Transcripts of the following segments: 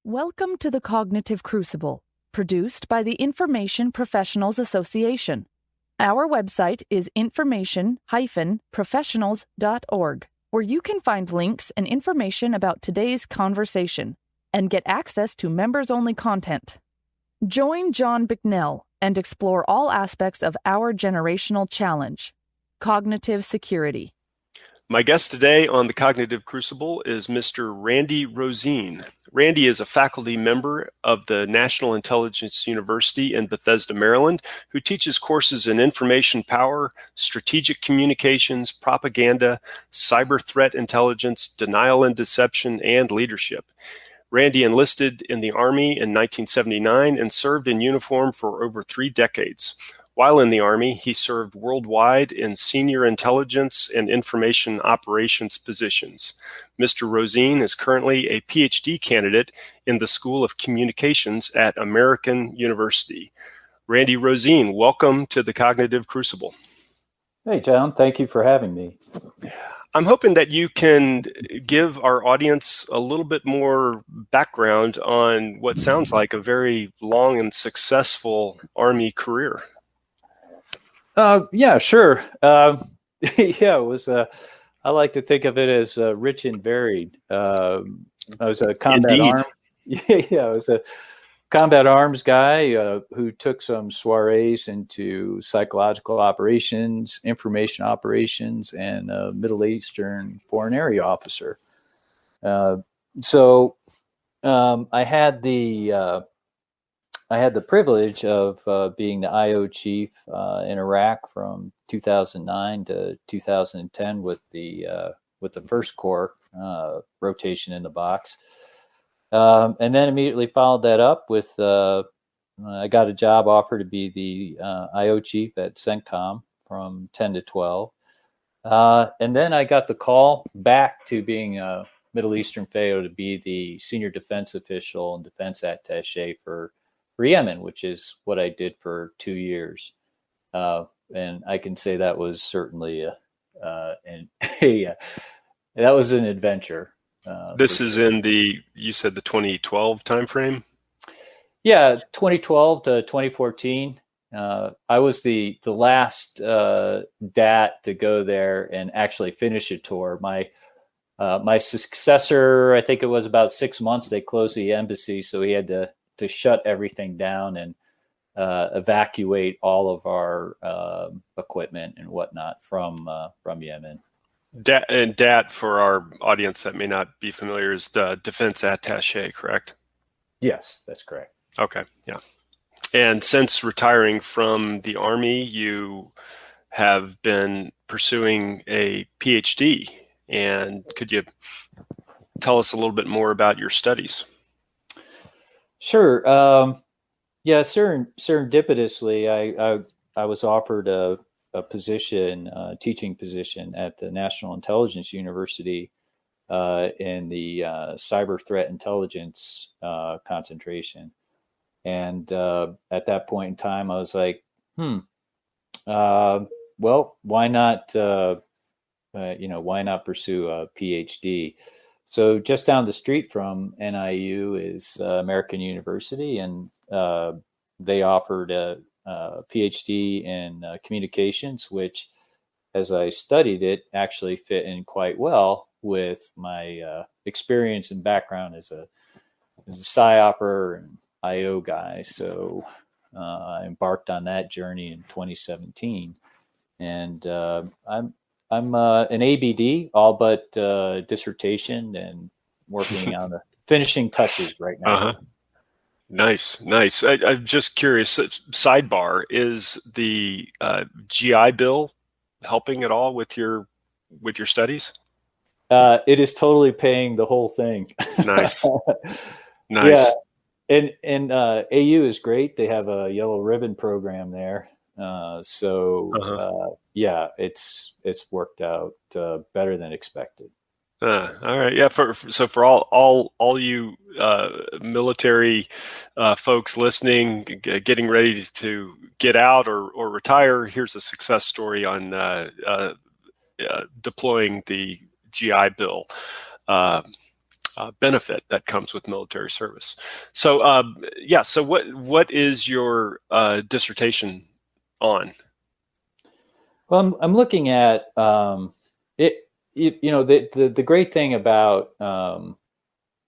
Welcome to the Cognitive Crucible, produced by the Information Professionals Association. Our website is information-professionals.org, where you can find links and information about today's conversation and get access to members-only content. Join John Bicknell and explore all aspects of our generational challenge, cognitive security. My guest today on the Cognitive Crucible is Mr. Randy Rosin. Randy is a faculty member of the National Intelligence University in Bethesda, Maryland, who teaches courses in information power, strategic communications, propaganda, cyber threat intelligence, denial and deception, and leadership. Randy enlisted in the Army in 1979 and served in uniform for over 3 decades. While in the Army, he served worldwide in senior intelligence and information operations positions. Mr. Rosin is currently a Ph.D. candidate in the School of Communications at American University. Randy Rosin, welcome to the Cognitive Crucible. Hey, John. Thank you for having me. I'm hoping that you can give our audience a little bit more background on what sounds like a very long and successful Army career. Yeah, sure. It was. I like to think of it as rich and varied. I was a combat arms. I was a combat arms guy who took some soirees into psychological operations, information operations, and Middle Eastern foreign area officer. So I had the privilege of being the IO chief in Iraq from 2009 to 2010 with the First Corps rotation in the box, and then immediately followed that up with I got a job offer to be the IO chief at CENTCOM from 10 to 12, and then I got the call back to being a Middle Eastern FAO to be the senior defense official and defense attaché for Yemen, which is what I did for 2 years. And I can say that was certainly that was an adventure. This is in you said the 2012 timeframe? Yeah, 2012 to 2014. I was the last DAT to go there and actually finish a tour. My successor, I think it was about 6 months, they closed the embassy, so he had to shut everything down and evacuate all of our equipment and whatnot from Yemen. DAT, for our audience that may not be familiar, is the defense attaché, correct? Yes, that's correct. Okay, yeah. And since retiring from the Army, you have been pursuing a Ph.D. And could you tell us a little bit more about your studies? Sure. Yeah, serendipitously, I was offered a position, teaching position at the National Intelligence University in the cyber threat intelligence concentration. And at that point in time, I was like, well, why not, why not pursue a PhD? So just down the street from NIU is American University, and they offered a PhD in communications, which, as I studied it, actually fit in quite well with my experience and background as a PsyOper and IO guy. So I embarked on that journey in 2017, and I'm an ABD, all but dissertation, and working on the finishing touches right now. Uh-huh. Nice. I'm just curious. Sidebar: is the GI Bill helping at all with your studies? It is totally paying the whole thing. Nice. Yeah, and AU is great. They have a yellow ribbon program there. Yeah, it's worked out better than expected. All right, yeah. For all you military folks listening, getting ready to get out or retire, here's a success story on deploying the GI Bill. benefit that comes with military service. So, so what is your dissertation on? Well, I'm looking at it. The great thing about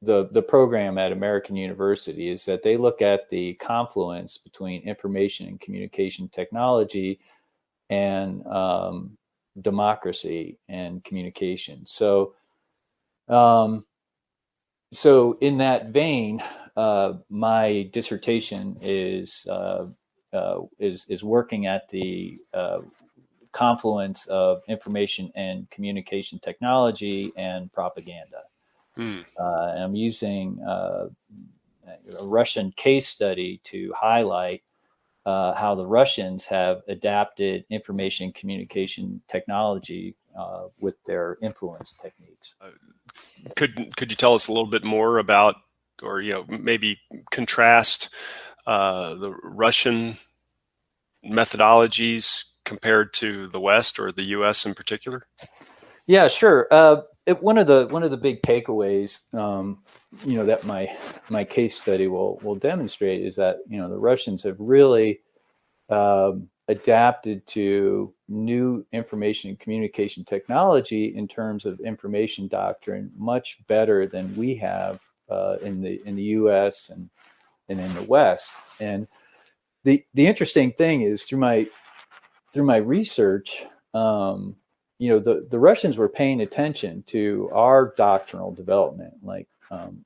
the program at American University is that they look at the confluence between information and communication technology and democracy and communication. So in that vein, my dissertation is working at the confluence of information and communication technology and propaganda. And I'm using a Russian case study to highlight how the Russians have adapted information communication technology with their influence techniques. Could you tell us a little bit more about, or maybe contrast the Russian methodologies compared to the West or the U.S. in particular? Yeah, sure. One of the big takeaways, that my case study will demonstrate is that the Russians have really adapted to new information and communication technology in terms of information doctrine much better than we have in the U.S. and in the West. And the interesting thing is through my research, the Russians were paying attention to our doctrinal development. Like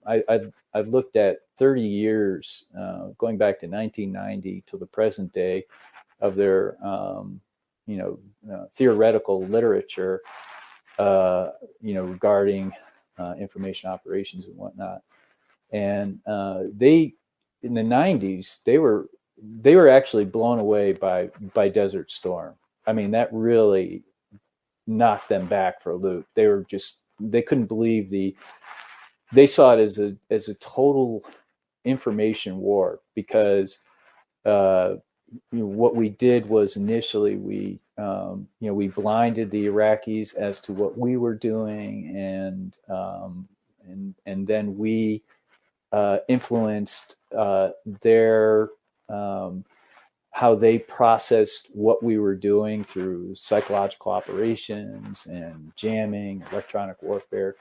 I've looked at 30 years, going back to 1990 to the present day, of their theoretical literature, regarding information operations and whatnot. And they, in the 90s, they were actually blown away by Desert Storm. I mean, that really knocked them back for a loop. They couldn't believe they saw it as a total information war, because what we did was initially we blinded the Iraqis as to what we were doing, and then we influenced their how they processed what we were doing through psychological operations and jamming, electronic warfare.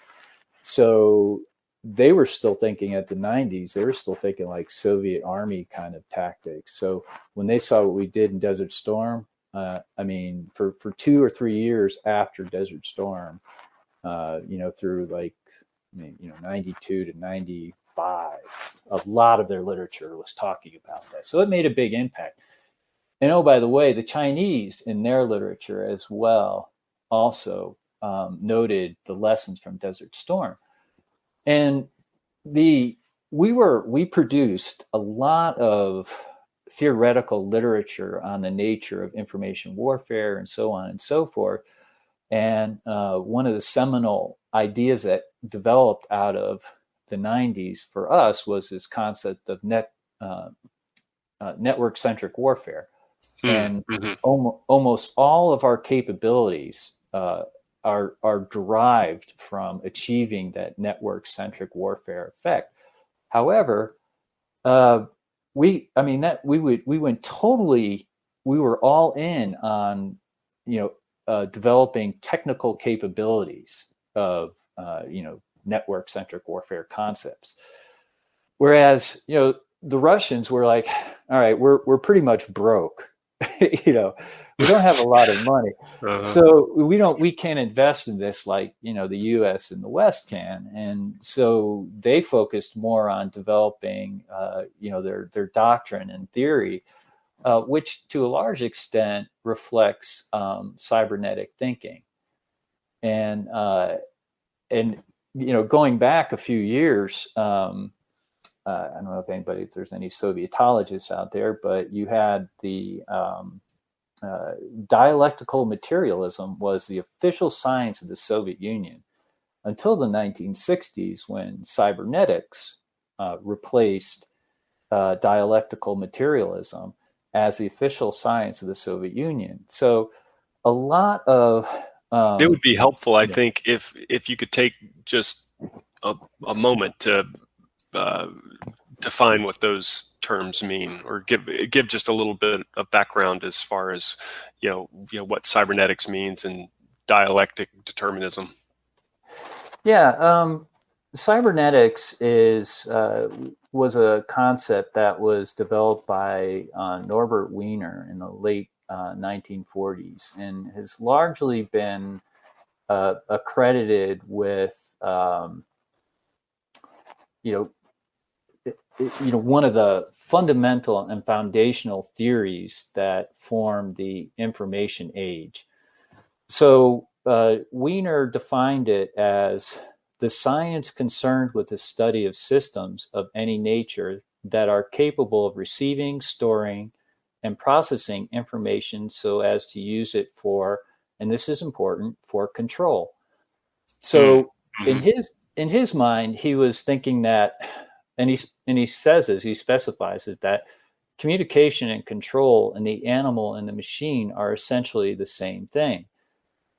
So they were still thinking at the 90s, they were still thinking like Soviet Army kind of tactics. So when they saw what we did in Desert Storm, for 2 or 3 years after Desert Storm, through 92 to 95, a lot of their literature was talking about that. So it made a big impact. And oh, by the way, the Chinese in their literature as well also noted the lessons from Desert Storm. And we produced a lot of theoretical literature on the nature of information warfare and so on and so forth. And one of the seminal ideas that developed out of the 90s for us was this concept of network-centric warfare. And almost all of our capabilities are derived from achieving that network-centric warfare effect. However, we were all in on developing technical capabilities of network-centric warfare concepts. Whereas the Russians were like, all right, we're pretty much broke. We don't have a lot of money, so we can't invest in this like the U.S. and the West can, and so they focused more on developing their doctrine and theory, which to a large extent reflects cybernetic thinking, and going back a few years. I don't know if there's any Sovietologists out there, but you had the dialectical materialism was the official science of the Soviet Union until the 1960s, when cybernetics replaced dialectical materialism as the official science of the Soviet Union. So a lot of it would be helpful, I think, if you could take just a moment to define what those terms mean, or give just a little bit of background as far as what cybernetics means and dialectic determinism. Yeah, cybernetics was a concept that was developed by Norbert Wiener in the late 1940s, and has largely been accredited with one of the fundamental and foundational theories that form the information age. So Wiener defined it as the science concerned with the study of systems of any nature that are capable of receiving, storing, and processing information so as to use it for, and this is important, for control. So in his mind, he was thinking that, and he says this, he specifies is that communication and control in the animal and the machine are essentially the same thing.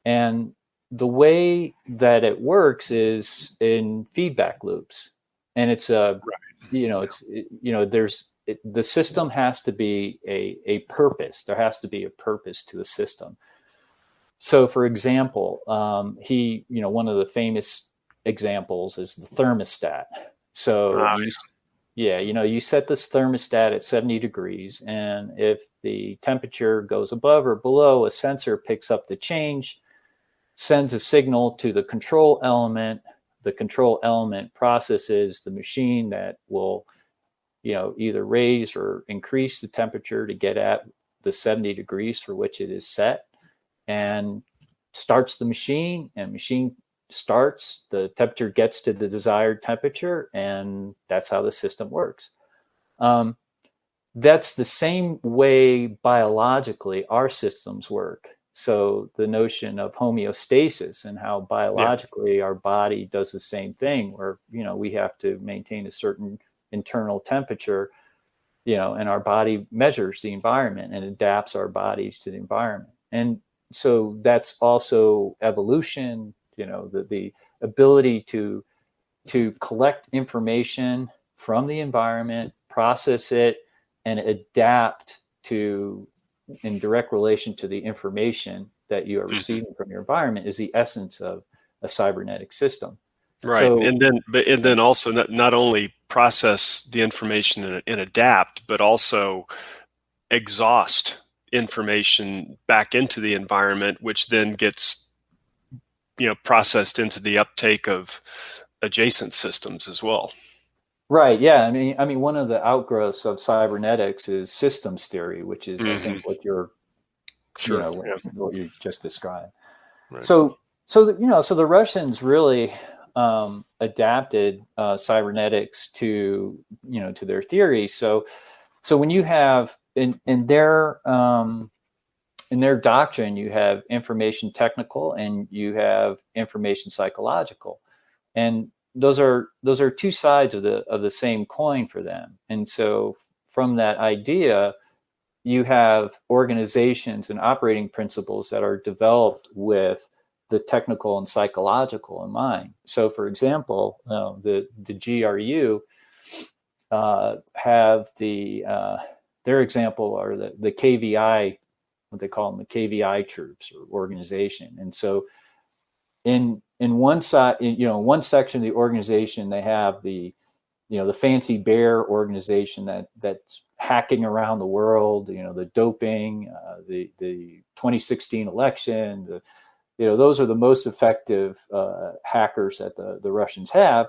And the way that it works is in feedback loops, and it's the system has to be a purpose. There has to be a purpose to a system. So, for example, one of the famous examples is the thermostat. So, you set this thermostat at 70 degrees, and if the temperature goes above or below, a sensor picks up the change, sends a signal to the control element. The control element processes the machine that will, either raise or increase the temperature to get at the 70 degrees for which it is set, and starts the machine, and machine starts, the temperature gets to the desired temperature, and that's how the system works. That's the same way biologically our systems work. So the notion of homeostasis and how biologically our body does the same thing, where, we have to maintain a certain internal temperature, and our body measures the environment and adapts our bodies to the environment. And so that's also evolution, the ability to collect information from the environment, process it, and adapt to, in direct relation to the information that you are receiving from your environment, is the essence of a cybernetic system. Right. So, and then also not only process the information and adapt, but also exhaust information back into the environment, which then gets processed into the uptake of adjacent systems as well. Right. Yeah. I mean, one of the outgrowths of cybernetics is systems theory, which is, I think, what you're, what you just described. Right. So the Russians really adapted cybernetics to their theory. So when you have in their doctrine, you have information technical and you have information psychological, and those are two sides of the same coin for them. And so from that idea, you have organizations and operating principles that are developed with the technical and psychological in mind. So, for example, the GRU have their example are the KVI, what they call them, the KVI troops or organization. And so in one side, one section of the organization, they have the fancy bear organization that's hacking around the world, the doping, the 2016 election, those are the most effective hackers that the Russians have,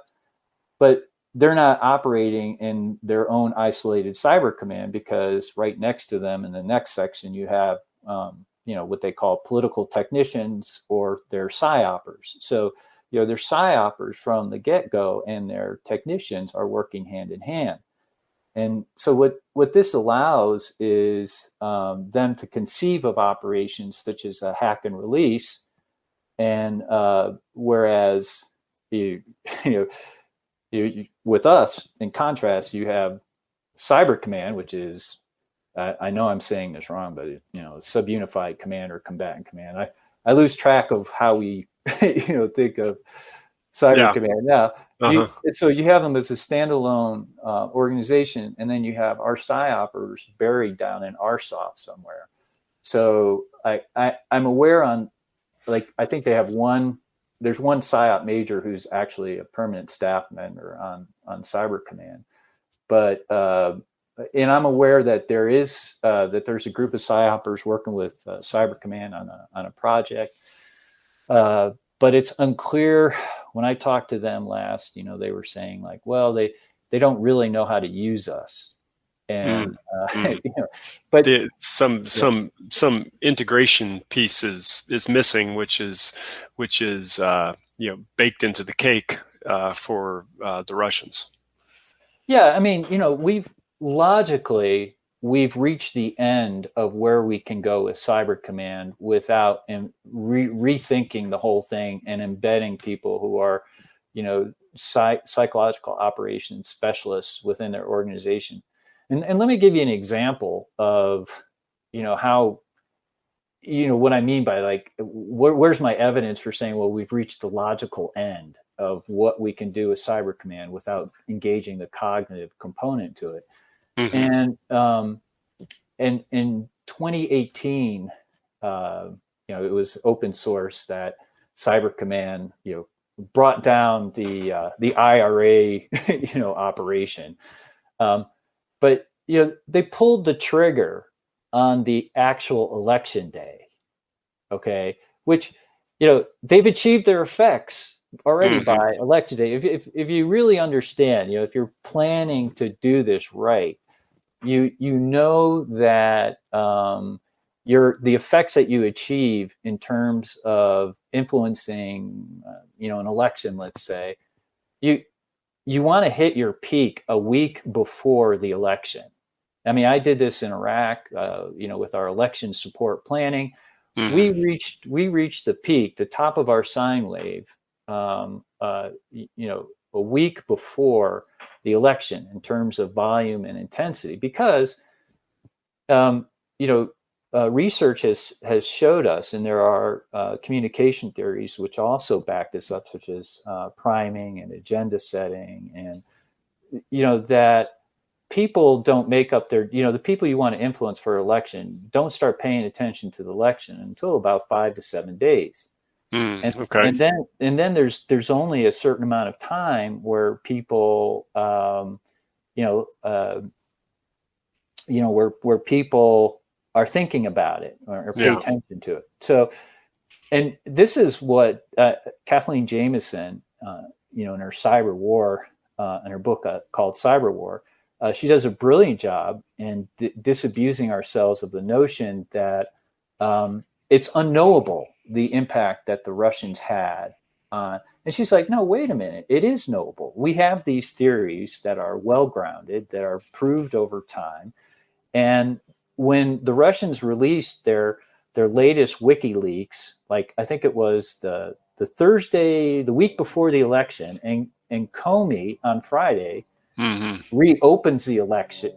but they're not operating in their own isolated cyber command, because right next to them in the next section, you have what they call political technicians, or their psyopers. So, they're psyopers from the get-go, and their technicians are working hand in hand. And so what this allows is them to conceive of operations such as a hack and release. And whereas with us, in contrast, you have cyber command, which is, I know I'm saying this wrong, but subunified command or combatant command. I lose track of how we think of cyber command now. Uh-huh. So you have them as a standalone organization, and then you have our PsyOpers buried down in RSoft somewhere. So I'm aware on, like, I think they have there's one PsyOp major who's actually a permanent staff member on Cyber Command. But and I'm aware that there's a group of PsyOpers working with Cyber Command on a project. But it's unclear. When I talked to them last, they were saying like, well, they don't really know how to use us, and but some integration piece is missing, which is baked into the cake for the Russians. Yeah, I mean, we've reached the end of where we can go with Cyber Command without rethinking the whole thing and embedding people who are, psychological operations specialists within their organization. And let me give you an example of, how, what I mean by, like, where's my evidence for saying, well, we've reached the logical end of what we can do with Cyber Command without engaging the cognitive component to it. Mm-hmm. And in 2018, it was open source that Cyber Command, brought down the IRA, operation. But they pulled the trigger on the actual election day. Okay, which they've achieved their effects already by election day. If you really understand, if you're planning to do this right, you know that the effects that you achieve in terms of influencing an election, let's say, you want to hit your peak a week before the election. I mean, I did this in Iraq, with our election support planning. Mm-hmm. We reached the peak, the top of our sine wave, a week before the election in terms of volume and intensity, because research has showed us, and there are communication theories which also back this up, such as priming and agenda setting, and that people don't make up their, the people you want to influence for election don't start paying attention to the election until about 5 to 7 days. Okay. And then there's only a certain amount of time where people, where people are thinking about it or pay attention to it. So, and this is what Kathleen Jamieson, in her cyber war, in her book called Cyber War, she does a brilliant job in disabusing ourselves of the notion that it's unknowable, the impact that the Russians had. And she's like, no, wait a minute. It is knowable. We have these theories that are well-grounded, that are proved over time. And when the Russians released their latest WikiLeaks, like I think it was the Thursday, the week before the election, and Comey on Friday reopens the election,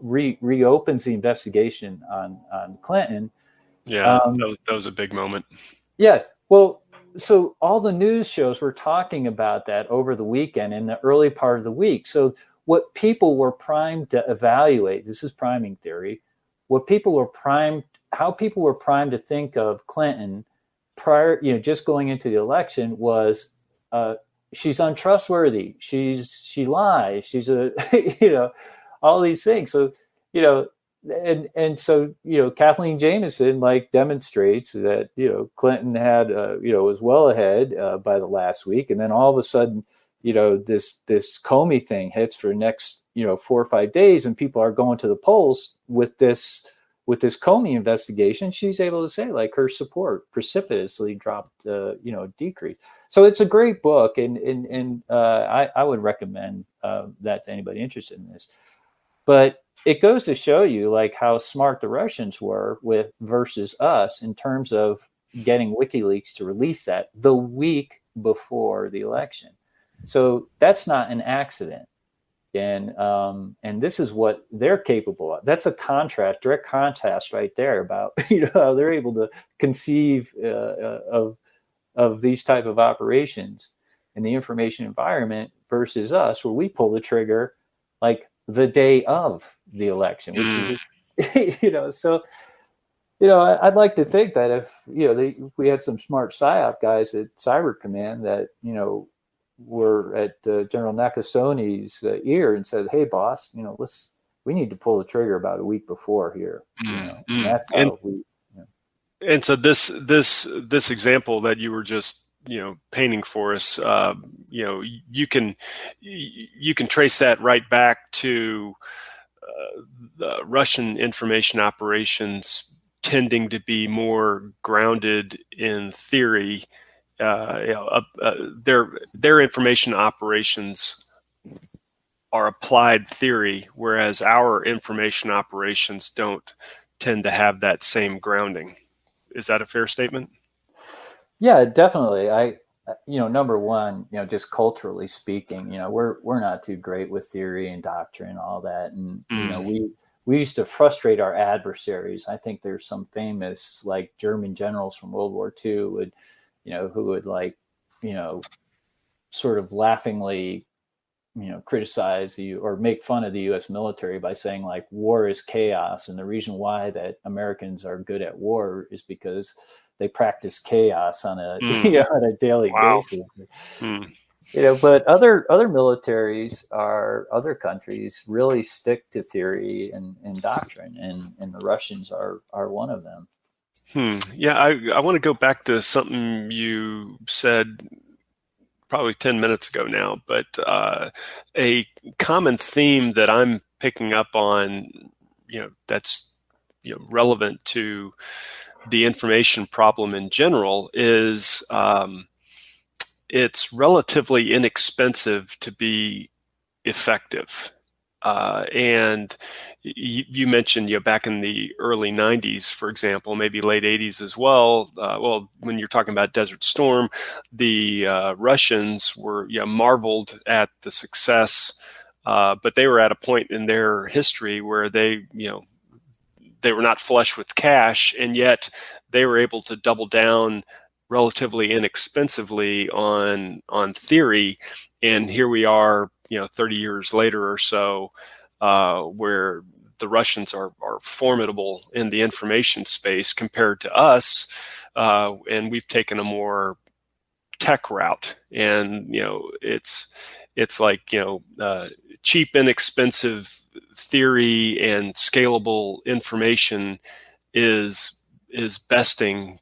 reopens the investigation on Clinton. Yeah, that was a big moment. Yeah, well, so all the news shows were talking about that over the weekend in the early part of the week. So what people were primed to evaluate, this is priming theory, how people were primed to think of Clinton prior, just going into the election was, she's untrustworthy. She lies. She's all these things. So, and so, Kathleen Jamieson demonstrates that, Clinton had, was well ahead by the last week. And then all of a sudden, this Comey thing hits for the next, 4 or 5 days, and people are going to the polls with this Comey investigation. She's able to say her support precipitously dropped, decreased. So it's a great book, and I would recommend that to anybody interested in this. But it goes to show you how smart the Russians were versus us in terms of getting WikiLeaks to release that the week before the election. So that's not an accident. And this is what they're capable of. That's a direct contrast right there about how they're able to conceive of these type of operations. in the information environment versus us, where we pull the trigger like the day of the election, which is, so, I'd like to think that if, if we had some smart PSYOP guys at Cyber Command that, were at General Nakasoni's ear and said, "Hey, boss, we need to pull the trigger about a week before here." And that's how we. And so this example that you were just painting for us, you can trace that right back to the Russian information operations tending to be more grounded in theory. Their information operations are applied theory, whereas our information operations don't tend to have that same grounding. Is that a fair statement? Yeah, definitely. Number one, just culturally speaking, we're not too great with theory and doctrine and all that. And, we used to frustrate our adversaries. I think there's some famous like German generals from World War II who would sort of laughingly, criticize or make fun of the U.S. military by saying like war is chaos. And the reason why that Americans are good at war is because they practice chaos on a, on a daily basis. But other militaries other countries really stick to theory and doctrine, and the Russians are one of them. Yeah, I want to go back to something you said probably 10 minutes ago now, but a common theme that I'm picking up on, that's relevant to the information problem in general is it's relatively inexpensive to be effective. And you mentioned, back in the early 90s, for example, maybe late 80s as well. When you're talking about Desert Storm, the Russians were marveled at the success, but they were at a point in their history where they were not flush with cash, and yet they were able to double down relatively inexpensively on theory. And here we are, 30 years later or so, where the Russians are formidable in the information space compared to us, and we've taken a more tech route. And it's like cheap, inexpensive theory and scalable information is besting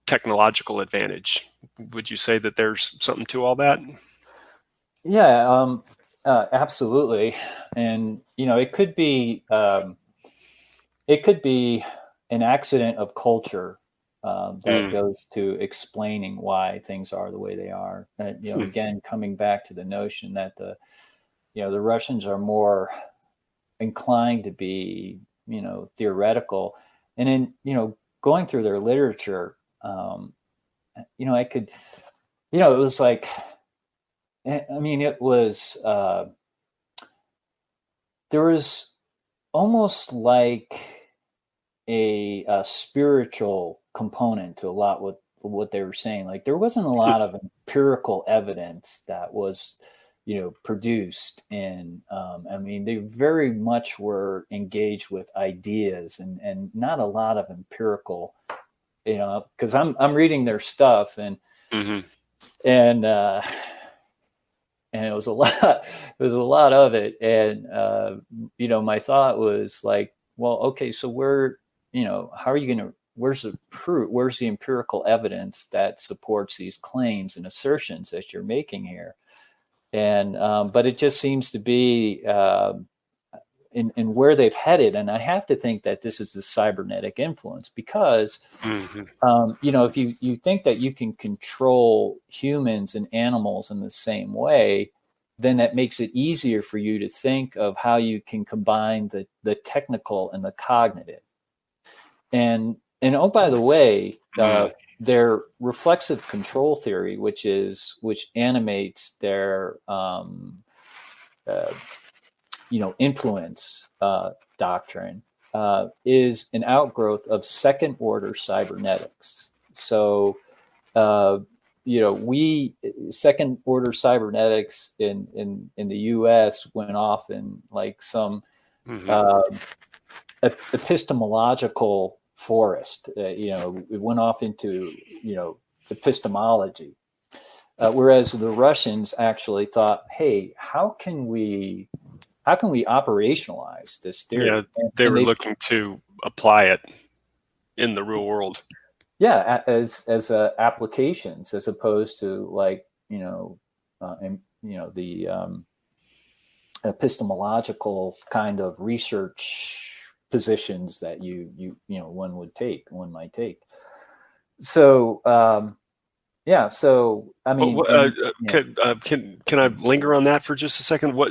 technological advantage. Would you say that there's something to all that? Yeah, absolutely. And it could be an accident of culture that goes to explaining why things are the way they are. Again, coming back to the notion that the Russians are more inclined to be theoretical, and in going through their literature, I could, it was like, it was, there was almost like a spiritual component to a lot what they were saying. Like there wasn't a lot of empirical evidence that was, produced in, they very much were engaged with ideas and not a lot of empirical, because I'm reading their stuff and and it was a lot of it. And, my thought was like, well, okay, so how are you going to, where's the empirical evidence that supports these claims and assertions that you're making here? And, but it just seems to be, in where they've headed. And I have to think that this is the cybernetic influence because, if you think that you can control humans and animals in the same way, then that makes it easier for you to think of how you can combine the technical and the cognitive. And oh, by the way, their reflexive control theory, which animates their, influence doctrine, is an outgrowth of second order cybernetics. So we second order cybernetics in the U.S. went off in like some epistemological forest. It went off into epistemology, whereas the Russians actually thought, hey, how can we operationalize this theory? Yeah, they were looking to apply it in the real world. Yeah, as applications, as opposed to like the epistemological kind of research positions that one might take. So yeah, so I mean, can I linger on that for just a second? What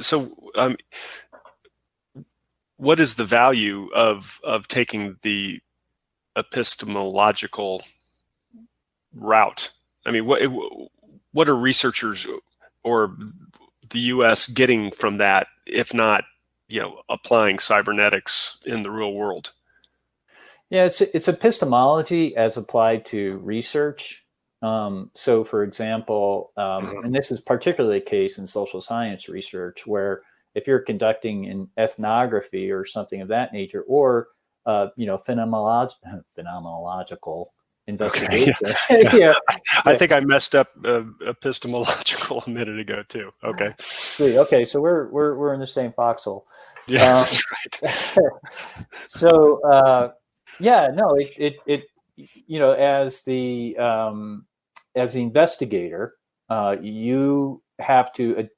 is the value of taking the epistemological route? I mean, what are researchers or the U.S. getting from that, if not, applying cybernetics in the real world? Yeah, it's epistemology as applied to research. So, for example, and this is particularly the case in social science research, where if you're conducting an ethnography or something of that nature, or phenomenological investigation. Okay, yeah. I think I messed up epistemological a minute ago too. Okay. Okay, so we're in the same foxhole. Yeah, that's right. So yeah, no, it as the investigator, you have to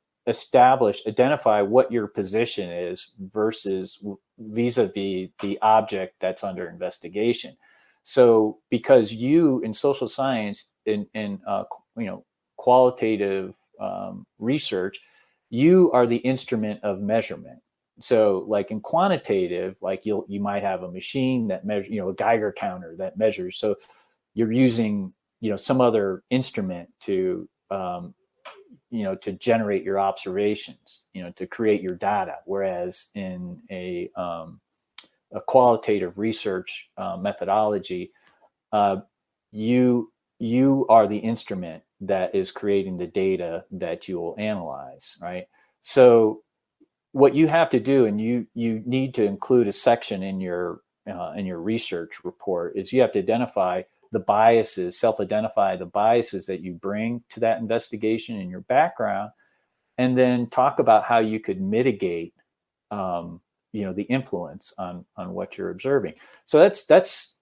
identify what your position is versus vis-a-vis the object that's under investigation. So, because you in social science, in qualitative research, you are the instrument of measurement. So, like in quantitative, like you might have a machine that measures, a Geiger counter that measures. So, you're using some other instrument to to generate your observations, to create your data. Whereas in a qualitative research methodology, you are the instrument that is creating the data that you will analyze, right? So what you have to do, and you need to include a section in your research report, is you have to identify the biases, self-identify the biases that you bring to that investigation in your background, and then talk about how you could mitigate the influence on what you're observing. So that's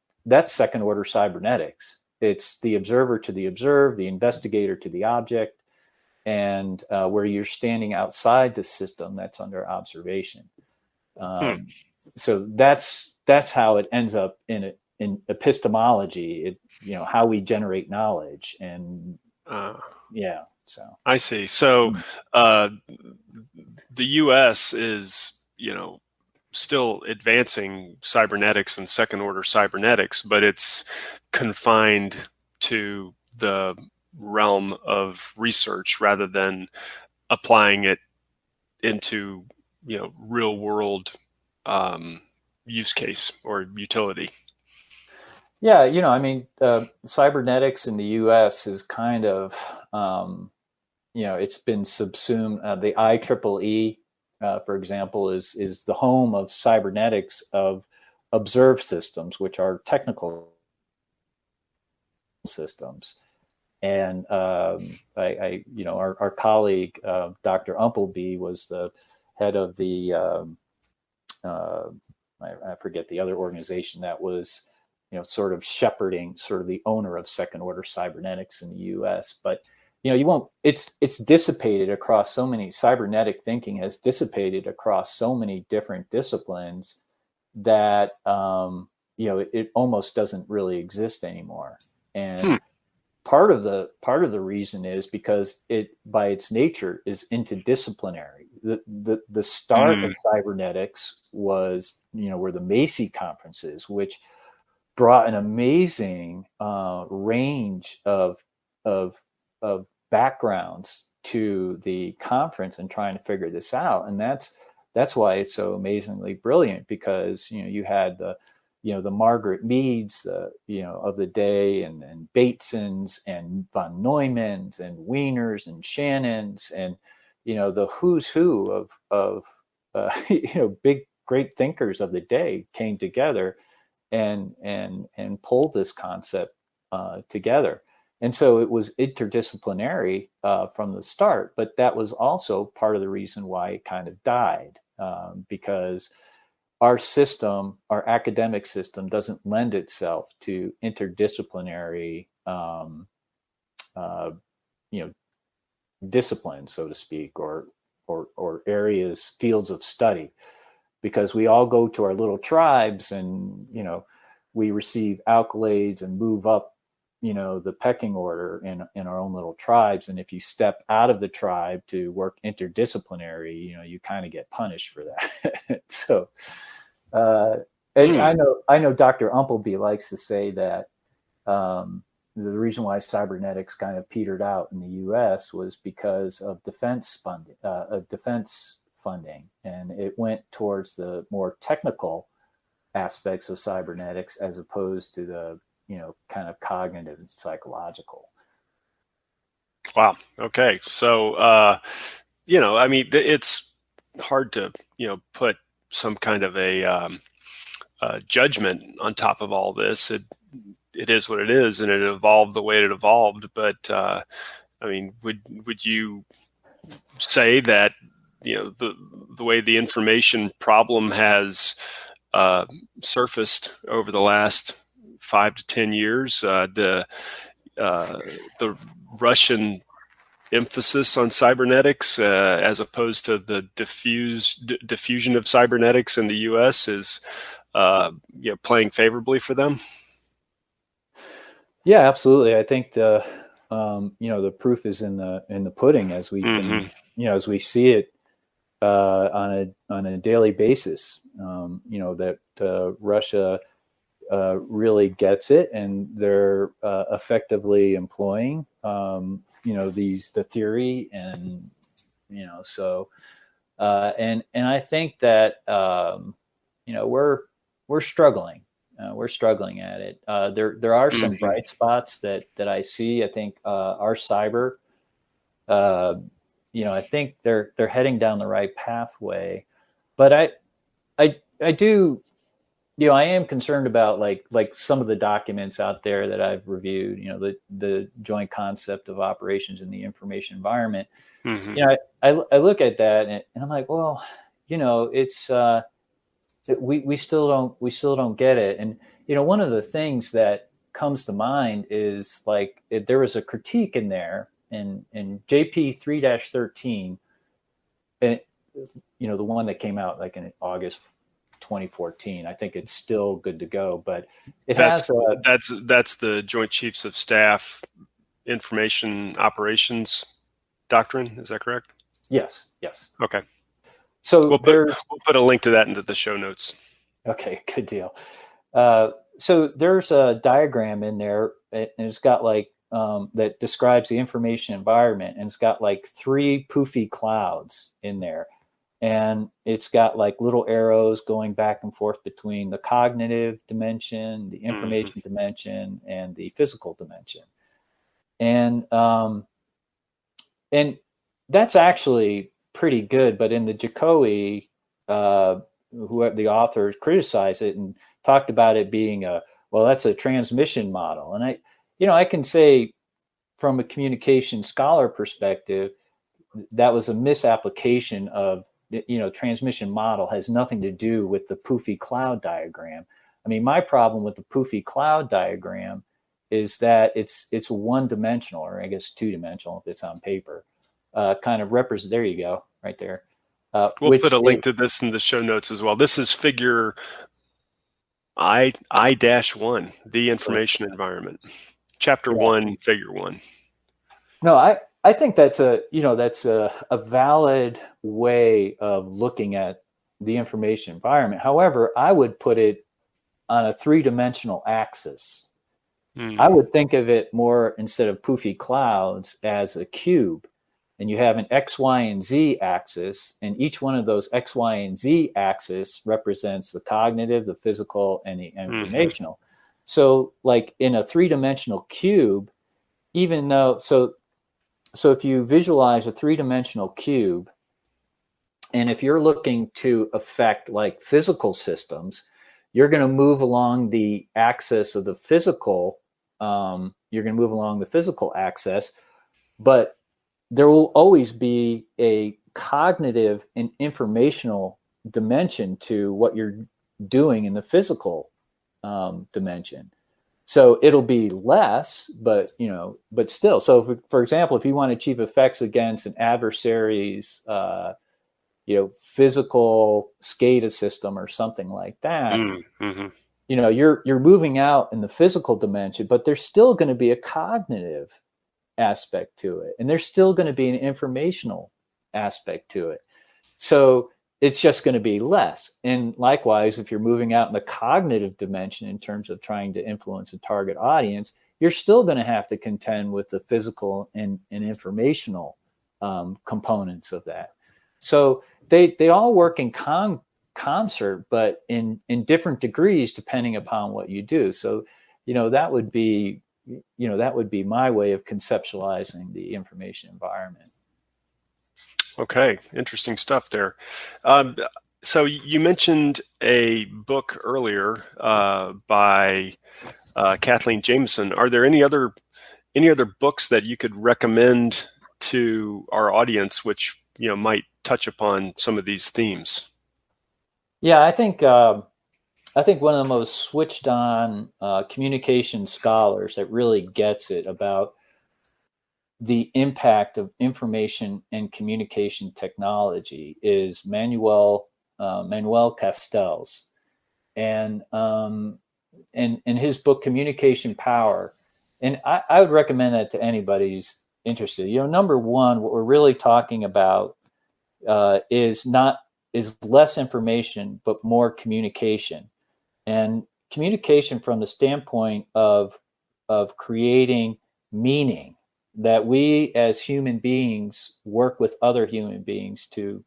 second order cybernetics. It's the observer to the observed, the investigator to the object, and where you're standing outside the system that's under observation. So that's how it ends up in epistemology. How we generate knowledge, and yeah. So I see. So the U.S. is still advancing cybernetics and second order cybernetics, but it's confined to the realm of research rather than applying it into real world use case or utility. Yeah, I mean, cybernetics in the U.S. is kind of it's been subsumed. The IEEE, for example, is the home of cybernetics of observed systems, which are technical systems. And our colleague, Dr. Umpleby, was the head of the I forget the other organization that was sort of shepherding, sort of the owner of second order cybernetics in the U.S. But it's dissipated across so many. Cybernetic thinking has dissipated across so many different disciplines that it almost doesn't really exist anymore. And part of the reason is because it, by its nature, is interdisciplinary. The start of cybernetics was were the Macy conferences, which brought an amazing range of backgrounds to the conference and trying to figure this out. And that's why it's so amazingly brilliant, because you had the the Margaret Meads, of the day, and Batesons and von Neumanns and Wieners and Shannons, and the who's who of big great thinkers of the day came together and pulled this concept together. And so it was interdisciplinary from the start, but that was also part of the reason why it kind of died, because our system, our academic system, doesn't lend itself to interdisciplinary, disciplines, so to speak, or areas, fields of study, because we all go to our little tribes, and we receive accolades and move up the pecking order in our own little tribes. And if you step out of the tribe to work interdisciplinary, you kind of get punished for that. So and I know Dr. Umpleby likes to say that the reason why cybernetics kind of petered out in the US was because of defense funding, and it went towards the more technical aspects of cybernetics as opposed to the kind of cognitive and psychological. Wow. Okay. So, I mean, it's hard to, put some kind of a judgment on top of all this. It is what it is, and it evolved the way it evolved. But, I mean, would you say that, the way the information problem has surfaced over the last 5 to 10 years, the Russian emphasis on cybernetics as opposed to the diffusion of cybernetics in the U.S. is playing favorably for them? Yeah, absolutely. I think the proof is in the pudding, as we can, as we see it on a daily basis. That Russia really gets it, and they're effectively employing the theory, and so and I think that we're struggling. We're struggling at it. There are some bright spots that I see. I think our cyber, I think they're heading down the right pathway, but I do. I am concerned about like some of the documents out there that I've reviewed, the joint concept of operations in the information environment. I look at that and I'm like, well, it's we still don't get it. And one of the things that comes to mind is there was a critique in there in JP 3-13, and the one that came out in August 2014. I think it's still good to go, but that's the Joint Chiefs of Staff Information Operations Doctrine. Is that correct? Yes. Okay. So we'll put a link to that into the show notes. Okay, good deal. So there's a diagram in there, and it's got that describes the information environment, and it's got 3 poofy clouds in there. And it's got little arrows going back and forth between the cognitive dimension, the information dimension, and the physical dimension. And that's actually pretty good. But in the Jacobi, who the author criticized it and talked about it being that's a transmission model. And I can say from a communication scholar perspective, that was a misapplication of, transmission model has nothing to do with the poofy cloud diagram. I mean, my problem with the poofy cloud diagram is that it's one dimensional, or I guess 2-dimensional if it's on paper, kind of represent. There you go, right there. We'll put a link to this in the show notes as well. This is figure I-1, the information environment, chapter 1, figure 1. No, I think that's a valid way of looking at the information environment. However, I would put it on a 3-dimensional axis. I would think of it more, instead of poofy clouds, as a cube. and you have an X, Y, and Z axis, and each one of those X, Y, and Z axis represents the cognitive, the physical, and the informational. So like in a three-dimensional cube, even though, so if you visualize a three-dimensional cube, and if you're looking to affect like physical systems, you're going to move along the axis of the physical, you're going to move along the physical axis, but there will always be a cognitive and informational dimension to what you're doing in the physical dimension. So it'll be less, but but still. So, for example, if you want to achieve effects against an adversary's, physical SCADA system or something like that, you're moving out in the physical dimension, but there's still going to be a cognitive aspect to it, and there's still going to be an informational aspect to it. So it's just going to be less. And likewise, if you're moving out in the cognitive dimension in terms of trying to influence a target audience, you're still going to have to contend with the physical and informational components of that. So they all work in concert, but in different degrees depending upon what you do. So that would be my way of conceptualizing the information environment. Okay, interesting stuff there. So you mentioned a book earlier by Kathleen Jameson. Are there any other books that you could recommend to our audience, which might touch upon some of these themes? Yeah, I think one of the most switched on communication scholars that really gets it about the impact of information and communication technology is Manuel Castells, and his book Communication Power. And I would recommend that to anybody who's interested. Number one, what we're really talking about is less information but more communication, and communication from the standpoint of creating meaning, that we as human beings work with other human beings to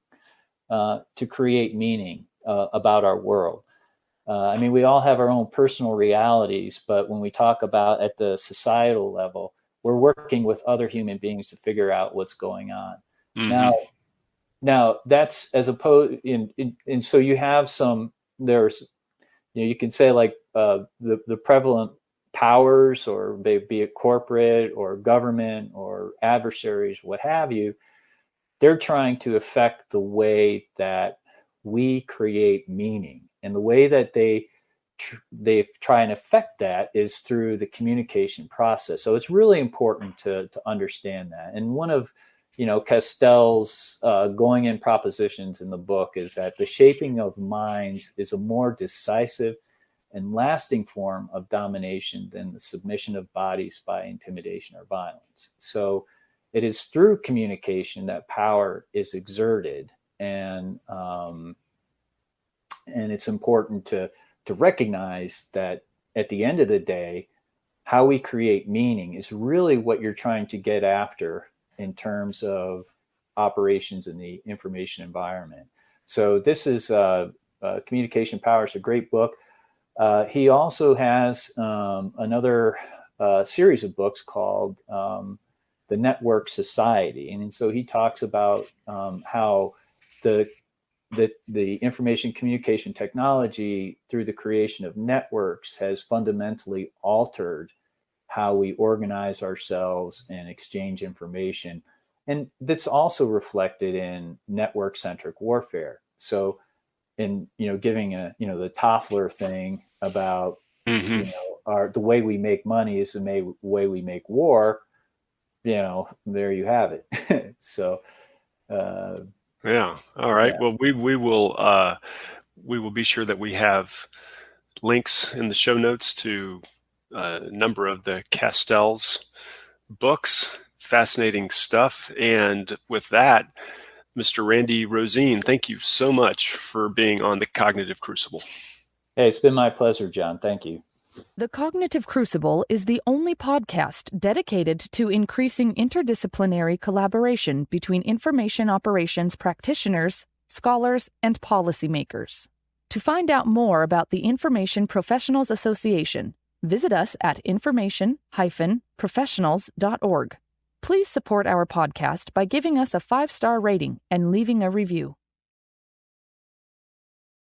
create meaning about our world. We all have our own personal realities, but when we talk about at the societal level, we're working with other human beings to figure out what's going on. Now that's as opposed and so you have you can say like the prevalent powers, or they be it corporate or government or adversaries, what have you, they're trying to affect the way that we create meaning. And the way that they try and affect that is through the communication process. So it's really important to understand that. And one of Castells' going in propositions in the book is that the shaping of minds is a more decisive and lasting form of domination than the submission of bodies by intimidation or violence. So it is through communication that power is exerted, and it's important to recognize that at the end of the day, how we create meaning is really what you're trying to get after in terms of operations in the information environment. So this is Communication Power. It's a great book. He also has another series of books called The Network Society. And so he talks about how the information communication technology through the creation of networks has fundamentally altered how we organize ourselves and exchange information. And that's also reflected in network-centric warfare. So in, giving the Toffler thing about, the way we make money is the way we make war, there you have it. So, yeah. All right. Yeah. Well, we will be sure that we have links in the show notes to a number of the Castells books. Fascinating stuff. And with that, Mr. Randy Rosin, thank you so much for being on the Cognitive Crucible. Hey, it's been my pleasure, John. Thank you. The Cognitive Crucible is the only podcast dedicated to increasing interdisciplinary collaboration between information operations practitioners, scholars, and policymakers. To find out more about the Information Professionals Association, visit us at information-professionals.org. Please support our podcast by giving us a 5-star rating and leaving a review.